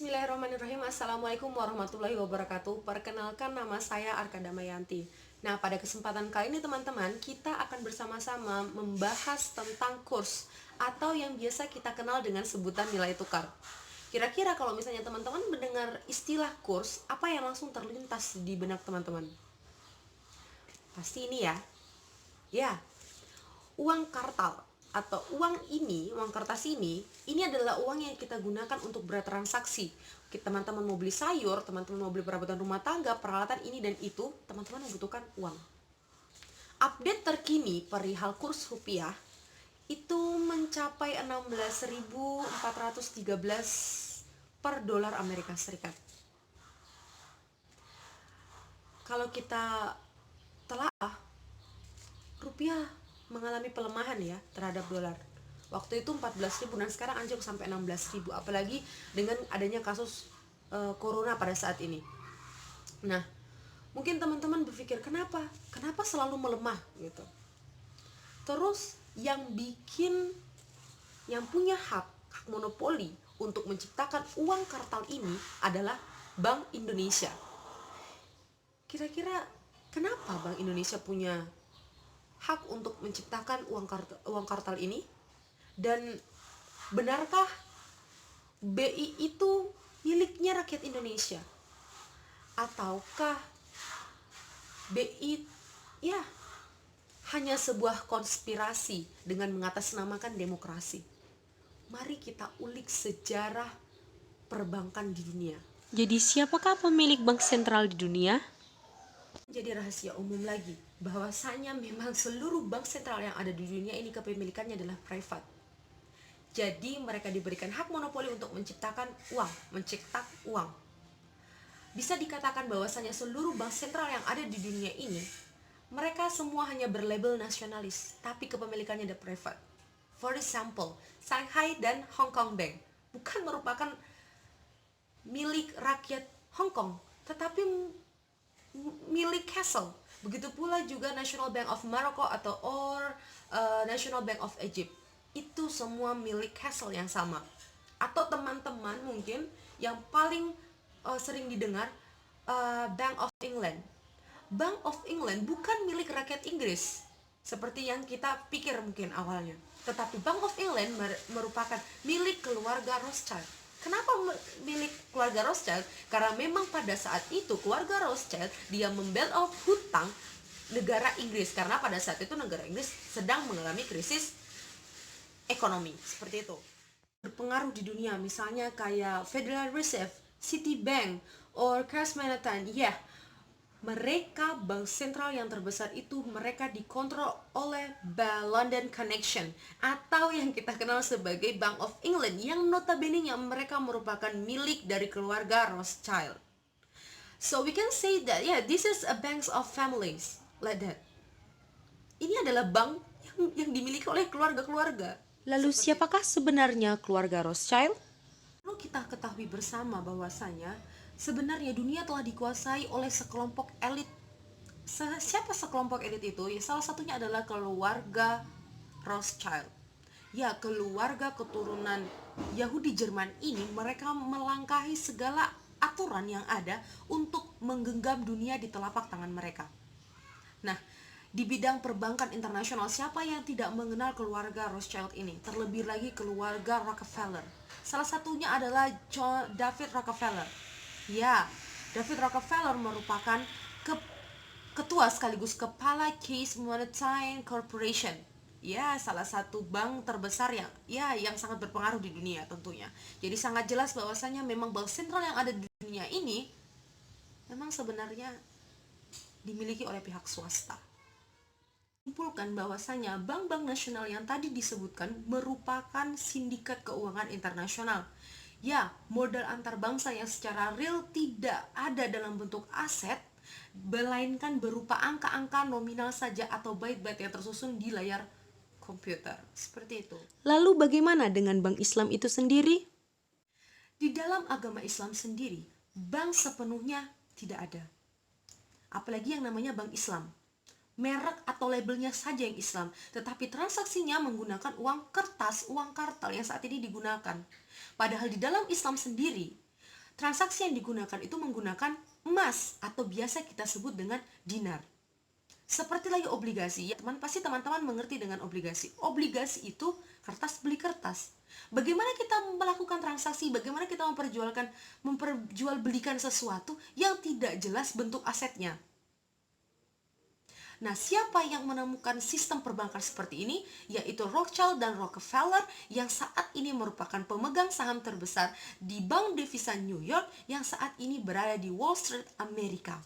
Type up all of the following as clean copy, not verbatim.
Bismillahirrahmanirrahim. Assalamualaikum warahmatullahi wabarakatuh. Perkenalkan, nama saya Arka Damayanti. Nah, pada kesempatan kali ini teman-teman, kita akan bersama-sama membahas tentang kurs atau yang biasa kita kenal dengan sebutan nilai tukar. Kira-kira kalau misalnya teman-teman mendengar istilah kurs, apa yang langsung terlintas di benak teman-teman? Pasti ini ya. Ya, uang kartal atau uang kertas ini adalah uang yang kita gunakan untuk bertransaksi. Teman-teman mau beli sayur, teman-teman mau beli perabotan rumah tangga, peralatan ini dan itu, teman-teman membutuhkan uang. Update terkini perihal kurs rupiah itu mencapai 16.413 per dolar Amerika Serikat. Kalau kita telah rupiah mengalami pelemahan ya terhadap dolar. Waktu itu 14.000 dan sekarang anjlok sampai 16.000, apalagi dengan adanya kasus corona pada saat ini. Nah, mungkin teman-teman berpikir kenapa selalu melemah gitu. Terus yang punya hak monopoli untuk menciptakan uang kartal ini adalah Bank Indonesia. Kira-kira kenapa Bank Indonesia punya hak untuk menciptakan uang kartal ini? Dan benarkah BI itu miliknya rakyat Indonesia? Ataukah BI ya hanya sebuah konspirasi dengan mengatasnamakan demokrasi? Mari kita ulik sejarah perbankan di dunia. Jadi siapakah pemilik bank sentral di dunia? Jadi rahasia umum lagi bahwasanya memang seluruh bank sentral yang ada di dunia ini kepemilikannya adalah private. Jadi mereka diberikan hak monopoli untuk menciptakan uang. Bisa dikatakan bahwasanya seluruh bank sentral yang ada di dunia ini, mereka semua hanya berlabel nasionalis, tapi kepemilikannya adalah private. For example, Shanghai dan Hong Kong Bank bukan merupakan milik rakyat Hong Kong, tetapi milik Castle. Begitu pula juga National Bank of Morocco atau National Bank of Egypt. Itu semua milik Castle yang sama. Atau teman-teman mungkin yang paling sering didengar Bank of England. Bank of England bukan milik rakyat Inggris seperti yang kita pikir mungkin awalnya. Tetapi Bank of England merupakan milik keluarga Rothschild. Kenapa milik keluarga Rothschild? Karena memang pada saat itu keluarga Rothschild dia membail out hutang negara Inggris, karena pada saat itu negara Inggris sedang mengalami krisis ekonomi, seperti itu. Berpengaruh di dunia, misalnya kayak Federal Reserve, Citibank, or Cash Manhattan, ya. Mereka bank sentral yang terbesar itu mereka dikontrol oleh London Connection atau yang kita kenal sebagai Bank of England, yang notabene-nya mereka merupakan milik dari keluarga Rothschild. So we can say that this is a bank of families like that. Ini adalah bank yang dimiliki oleh keluarga-keluarga. Lalu siapakah sebenarnya keluarga Rothschild? Perlu kita ketahui bersama bahwasanya sebenarnya dunia telah dikuasai oleh sekelompok elit. Siapa sekelompok elit itu? Ya, salah satunya adalah keluarga Rothschild. Ya, keluarga keturunan Yahudi Jerman ini mereka melangkahi segala aturan yang ada untuk menggenggam dunia di telapak tangan mereka. Nah, di bidang perbankan internasional, siapa yang tidak mengenal keluarga Rothschild ini? Terlebih lagi keluarga Rockefeller. Salah satunya adalah David Rockefeller. Ya, David Rockefeller merupakan ketua sekaligus kepala Chase Manhattan Corporation. Ya, salah satu bank terbesar yang sangat berpengaruh di dunia tentunya. Jadi sangat jelas bahwasanya memang bank sentral yang ada di dunia ini memang sebenarnya dimiliki oleh pihak swasta. Simpulkan bahwasanya bank-bank nasional yang tadi disebutkan merupakan sindikat keuangan internasional. Ya, modal antar bangsa yang secara real tidak ada dalam bentuk aset, melainkan berupa angka-angka nominal saja atau bait-bait yang tersusun di layar komputer. Seperti itu. Lalu bagaimana dengan bank Islam itu sendiri? Di dalam agama Islam sendiri, bank sepenuhnya tidak ada. Apalagi yang namanya bank Islam. Merek atau labelnya saja yang Islam, tetapi transaksinya menggunakan uang kertas, uang kartal yang saat ini digunakan. Padahal di dalam Islam sendiri, Transaksi yang digunakan itu menggunakan emas atau biasa kita sebut dengan dinar. Seperti lagi obligasi, ya teman-teman mengerti dengan obligasi. Obligasi itu kertas beli kertas. Bagaimana kita melakukan transaksi, bagaimana kita memperjualbelikan sesuatu yang tidak jelas bentuk asetnya. Nah, siapa yang menemukan sistem perbankan seperti ini? Yaitu Rothschild dan Rockefeller yang saat ini merupakan pemegang saham terbesar di Bank Devisa New York yang saat ini berada di Wall Street, Amerika.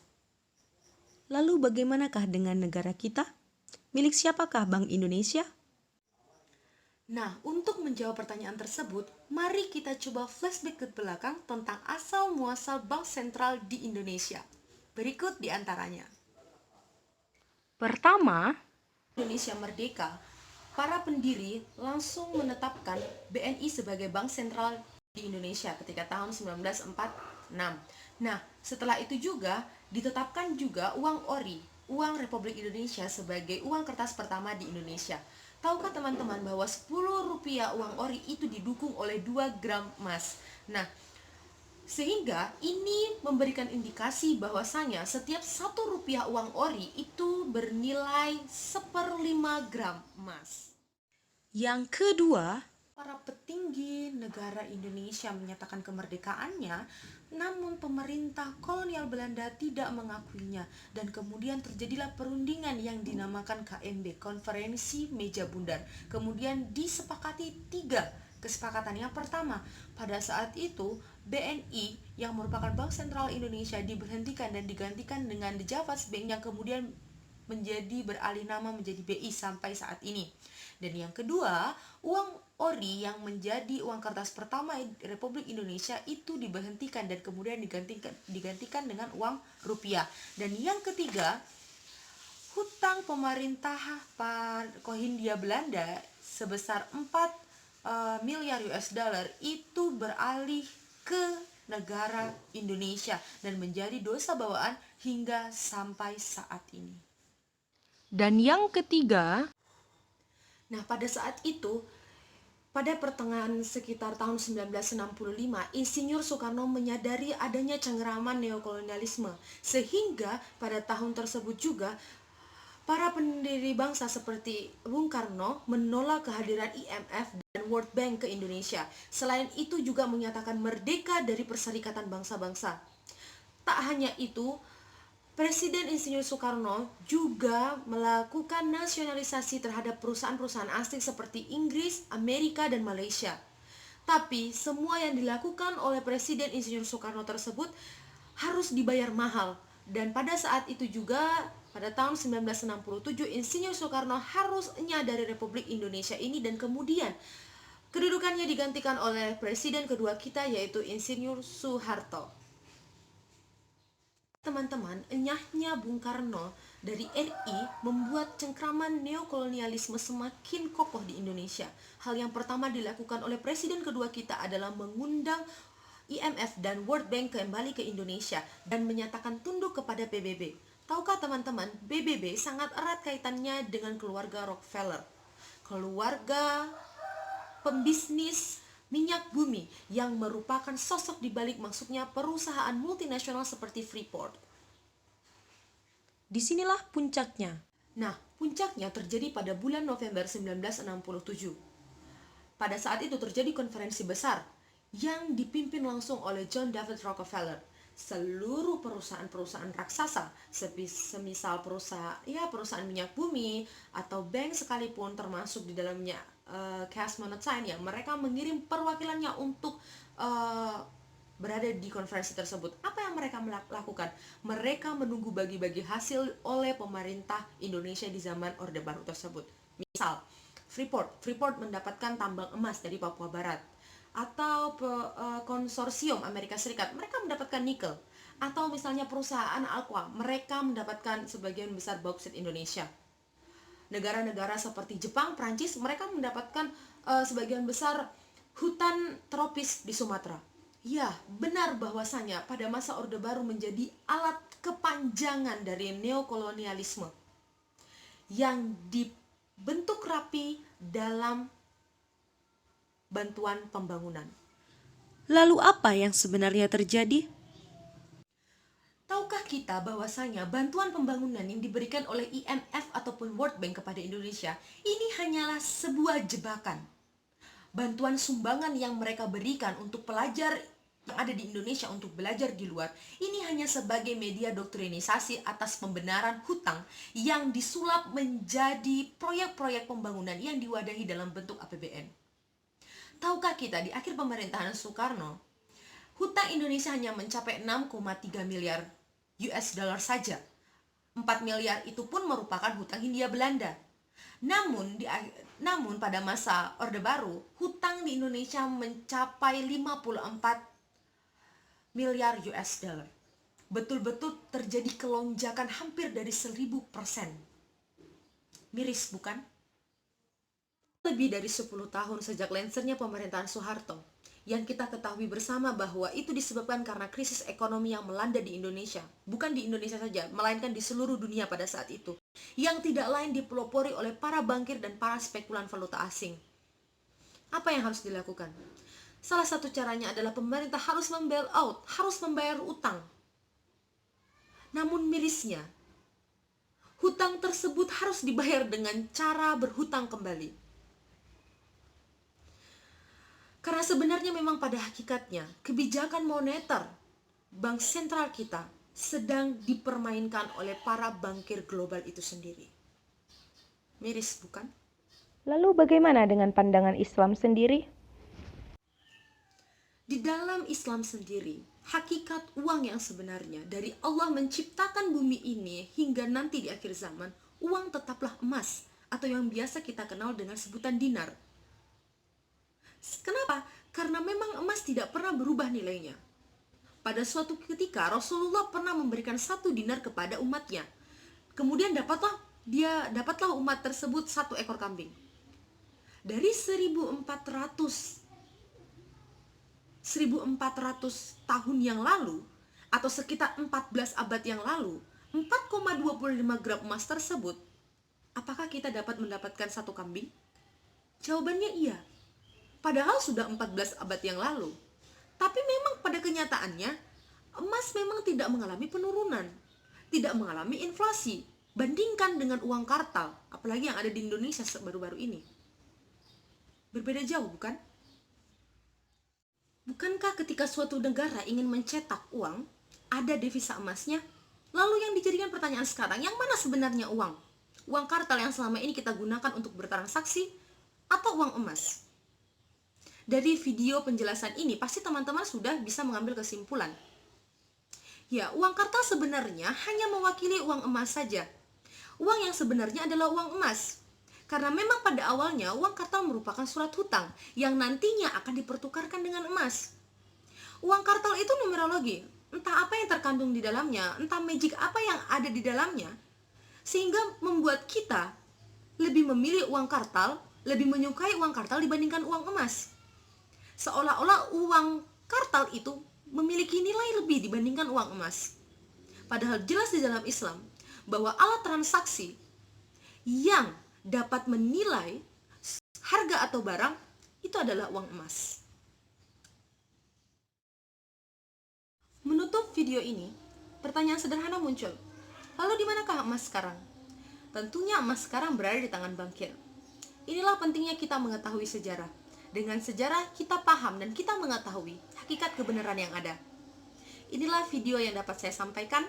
Lalu bagaimanakah dengan negara kita? Milik siapakah Bank Indonesia? Nah, untuk menjawab pertanyaan tersebut, mari kita coba flashback ke belakang tentang asal-muasal bank sentral di Indonesia. Berikut di antaranya. Pertama, Indonesia merdeka, para pendiri langsung menetapkan BNI sebagai bank sentral di Indonesia ketika tahun 1946. Nah, setelah itu juga ditetapkan juga uang ORI, uang Republik Indonesia sebagai uang kertas pertama di Indonesia. Tahukah teman-teman bahwa 10 rupiah uang ORI itu didukung oleh 2 gram emas? Nah, sehingga ini memberikan indikasi bahwasanya setiap 1 rupiah uang ORI itu bernilai 1/5 gram emas. yang kedua, Para petinggi negara Indonesia menyatakan kemerdekaannya, namun pemerintah kolonial Belanda tidak mengakuinya, dan kemudian terjadilah perundingan yang dinamakan KMB, Konferensi Meja Bundar. Kemudian disepakati 3 kesepakatan. Yang pertama, pada saat itu BNI yang merupakan Bank Sentral Indonesia diberhentikan dan digantikan dengan The Javas Bank yang kemudian beralih nama menjadi BI sampai saat ini. Dan yang kedua, uang ORI yang menjadi uang kertas pertama Republik Indonesia itu diberhentikan dan kemudian digantikan dengan uang rupiah. Dan yang ketiga, hutang pemerintah Hindia Belanda sebesar 4 miliar US dollar itu beralih ke negara Indonesia dan menjadi dosa bawaan hingga sampai saat ini. dan yang ketiga, Nah, pada saat itu, pada pertengahan sekitar tahun 1965, Insinyur Soekarno menyadari adanya cengkeraman neokolonialisme, sehingga pada tahun tersebut juga para pendiri bangsa seperti Bung Karno menolak kehadiran IMF dan World Bank ke Indonesia. Selain itu juga menyatakan merdeka dari Perserikatan Bangsa-Bangsa. Tak hanya itu, Presiden Insinyur Soekarno juga melakukan nasionalisasi terhadap perusahaan-perusahaan asing seperti Inggris, Amerika, dan Malaysia. Tapi semua yang dilakukan oleh Presiden Insinyur Soekarno tersebut harus dibayar mahal. Dan pada saat itu juga, pada tahun 1967, Insinyur Soekarno harus enyah dari Republik Indonesia ini dan kemudian kedudukannya digantikan oleh Presiden kedua kita yaitu Insinyur Soeharto. Teman-teman, enyahnya Bung Karno dari RI membuat cengkraman neokolonialisme semakin kokoh di Indonesia. Hal yang pertama dilakukan oleh Presiden kedua kita adalah mengundang IMF dan World Bank kembali ke Indonesia dan menyatakan tunduk kepada PBB. Tahukah teman-teman, PBB sangat erat kaitannya dengan keluarga Rockefeller, keluarga pembisnis minyak bumi yang merupakan sosok di balik masuknya perusahaan multinasional seperti Freeport. disinilah puncaknya. Nah, puncaknya terjadi pada bulan November 1967. Pada saat itu terjadi konferensi besar yang dipimpin langsung oleh John David Rockefeller. Seluruh perusahaan-perusahaan raksasa, semisal perusahaan minyak bumi atau bank sekalipun termasuk di dalamnya Cash Monetine, yang mereka mengirim perwakilannya untuk berada di konferensi tersebut. Apa yang mereka lakukan? Mereka menunggu bagi-bagi hasil oleh pemerintah Indonesia di zaman Orde Baru tersebut. Misal, Freeport mendapatkan tambang emas dari Papua Barat, atau konsorsium Amerika Serikat, mereka mendapatkan nikel. Atau misalnya perusahaan Alcoa, mereka mendapatkan sebagian besar bauksit Indonesia. Negara-negara seperti Jepang, Prancis, mereka mendapatkan sebagian besar hutan tropis di Sumatera. Ya, benar bahwasanya pada masa Orde Baru menjadi alat kepanjangan dari neokolonialisme yang dibentuk rapi dalam bantuan pembangunan. Lalu apa yang sebenarnya terjadi? Tahukah kita bahwasanya bantuan pembangunan yang diberikan oleh IMF ataupun World Bank kepada Indonesia ini hanyalah sebuah jebakan. Bantuan sumbangan yang mereka berikan untuk pelajar yang ada di Indonesia untuk belajar di luar ini hanya sebagai media doktrinisasi atas pembenaran hutang yang disulap menjadi proyek-proyek pembangunan yang diwadahi dalam bentuk APBN. Tahukah kita di akhir pemerintahan Soekarno, hutang Indonesia hanya mencapai 6,3 miliar US dollar saja. 4 miliar itu pun merupakan hutang Hindia Belanda. Namun pada masa Orde Baru, hutang di Indonesia mencapai 54 miliar US dollar. Betul-betul terjadi kelonjakan hampir dari 1000%. Miris bukan? Lebih dari 10 tahun sejak lensernya pemerintahan Soeharto, yang kita ketahui bersama bahwa itu disebabkan karena krisis ekonomi yang melanda di Indonesia. Bukan di Indonesia saja, melainkan di seluruh dunia pada saat itu. Yang tidak lain dipelopori oleh para bankir dan para spekulan valuta asing. Apa yang harus dilakukan? Salah satu caranya adalah pemerintah harus membail out, harus membayar utang. Namun mirisnya, hutang tersebut harus dibayar dengan cara berhutang kembali. Karena sebenarnya memang pada hakikatnya kebijakan moneter bank sentral kita sedang dipermainkan oleh para bankir global itu sendiri. Miris bukan? Lalu bagaimana dengan pandangan Islam sendiri? Di dalam Islam sendiri, hakikat uang yang sebenarnya dari Allah menciptakan bumi ini hingga nanti di akhir zaman, uang tetaplah emas atau yang biasa kita kenal dengan sebutan dinar. Kenapa? Karena memang emas tidak pernah berubah nilainya. Pada suatu ketika Rasulullah pernah memberikan 1 dinar kepada umatnya. Kemudian dapatlah umat tersebut 1 ekor kambing. Dari 1400 tahun yang lalu atau sekitar 14 abad yang lalu, 4,25 gram emas tersebut, apakah kita dapat mendapatkan 1 kambing? Jawabannya iya. Padahal sudah 14 abad yang lalu. Tapi memang pada kenyataannya, emas memang tidak mengalami penurunan, tidak mengalami inflasi. Bandingkan dengan uang kartal, apalagi yang ada di Indonesia baru-baru ini. Berbeda jauh, bukan? Bukankah ketika suatu negara ingin mencetak uang, ada devisa emasnya? Lalu yang dijadikan pertanyaan sekarang, yang mana sebenarnya uang? Uang kartal yang selama ini kita gunakan untuk bertransaksi, atau uang emas? Dari video penjelasan ini, pasti teman-teman sudah bisa mengambil kesimpulan. Ya, uang kartal sebenarnya hanya mewakili uang emas saja. Uang yang sebenarnya adalah uang emas. Karena memang pada awalnya uang kartal merupakan surat hutang yang nantinya akan dipertukarkan dengan emas. Uang kartal itu numerologi, entah apa yang terkandung di dalamnya, entah magic apa yang ada di dalamnya, sehingga membuat kita lebih memilih uang kartal, lebih menyukai uang kartal dibandingkan uang emas. Seolah-olah uang kartal itu memiliki nilai lebih dibandingkan uang emas. Padahal jelas di dalam Islam bahwa alat transaksi yang dapat menilai harga atau barang itu adalah uang emas. Menutup video ini, pertanyaan sederhana muncul. Lalu di manakah emas sekarang? Tentunya emas sekarang berada di tangan bankir. Inilah pentingnya kita mengetahui sejarah. Dengan sejarah kita paham dan kita mengetahui hakikat kebenaran yang ada. Inilah video yang dapat saya sampaikan.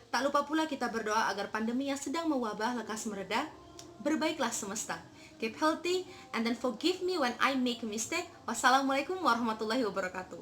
Tak lupa pula kita berdoa agar pandemi yang sedang mewabah lekas mereda. Berbaiklah semesta. Keep healthy and then forgive me when I make a mistake. Wassalamualaikum warahmatullahi wabarakatuh.